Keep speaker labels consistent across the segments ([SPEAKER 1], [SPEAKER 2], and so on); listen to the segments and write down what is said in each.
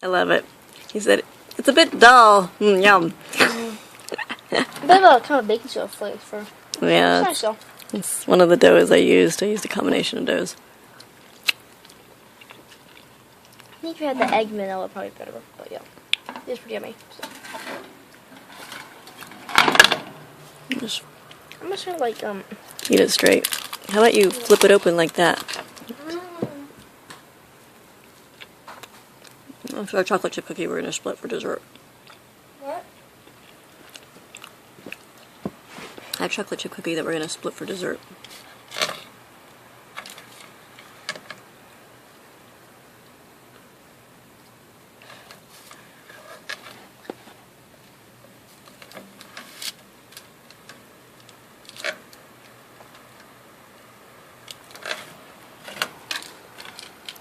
[SPEAKER 1] I love it. He said, it's a bit dull. Yum.
[SPEAKER 2] A bit of a kind of baking soda flavor.
[SPEAKER 1] Yeah.
[SPEAKER 2] It's nice though.
[SPEAKER 1] It's one of the doughs I used. I used a combination of doughs.
[SPEAKER 2] I think if you had the egg vanilla, probably better. But yeah, it's pretty yummy. So. I'm just gonna like
[SPEAKER 1] eat it straight. How about you flip it open like that? For our chocolate chip cookie, we're gonna split for dessert.
[SPEAKER 2] What?
[SPEAKER 1] I have chocolate chip cookie that we're gonna split for dessert.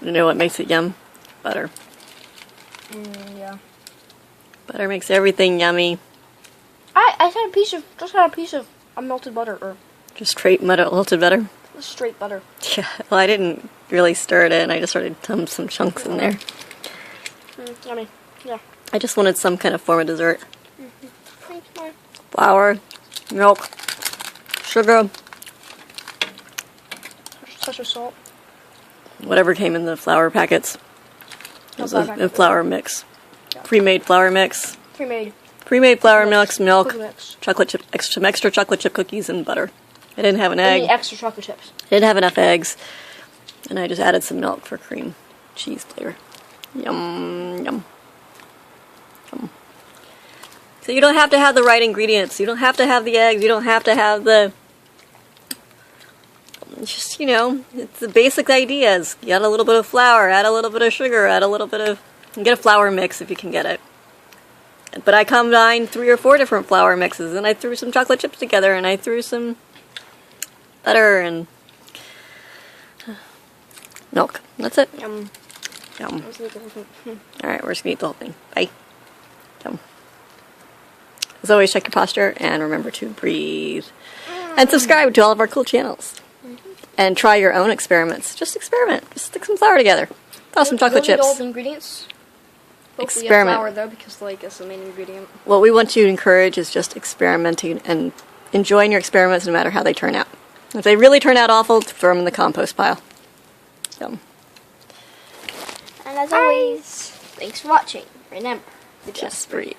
[SPEAKER 1] You know what makes it yum? Butter.
[SPEAKER 2] Yeah.
[SPEAKER 1] Butter makes everything yummy.
[SPEAKER 2] I just had a piece of melted butter or
[SPEAKER 1] Just straight melted butter.
[SPEAKER 2] straight butter.
[SPEAKER 1] Yeah. Well, I didn't really stir it in. I just started dumping some chunks in there.
[SPEAKER 2] Yummy. Yeah.
[SPEAKER 1] I just wanted some kind of form of dessert.
[SPEAKER 2] Thanks, Mom.
[SPEAKER 1] Flour, milk, sugar,
[SPEAKER 2] Such a salt.
[SPEAKER 1] whatever came in the flour packets. It was a flour mix.
[SPEAKER 2] Yeah.
[SPEAKER 1] Pre-made flour mix.
[SPEAKER 2] Premade.
[SPEAKER 1] Pre-made flour mix, milk,
[SPEAKER 2] Cookie mix.
[SPEAKER 1] chocolate chip, some extra chocolate chip cookies, and butter. I didn't have an
[SPEAKER 2] Any
[SPEAKER 1] egg.
[SPEAKER 2] extra chocolate chips.
[SPEAKER 1] I didn't have enough eggs. And I just added some milk for cream cheese flavor. Yum, yum. Yum. So you don't have to have the right ingredients. You don't have to have the eggs. You don't have to have the... Just, you know, it's the basic ideas. You add a little bit of flour, add a little bit of sugar, add a little bit of... You get a flour mix if you can get it. But I combined 3 or 4 different flour mixes, and I threw some chocolate chips together, and I threw some butter and milk. That's it.
[SPEAKER 2] Yum.
[SPEAKER 1] Yum. Alright, we're just gonna eat the whole thing. Bye. Yum. As always, check your posture, and remember to breathe. And subscribe to all of our cool channels. And try your own experiments. Just experiment. Just stick some flour together. Toss some chocolate chips.
[SPEAKER 2] All the ingredients. Hopefully
[SPEAKER 1] Experiment.
[SPEAKER 2] Flour though, because like it's the main ingredient.
[SPEAKER 1] What we want you to encourage is just experimenting and enjoying your experiments no matter how they turn out. If they really turn out awful, throw them in the compost pile. Yum.
[SPEAKER 2] And as always, thanks for watching. Remember,
[SPEAKER 1] Just breathe.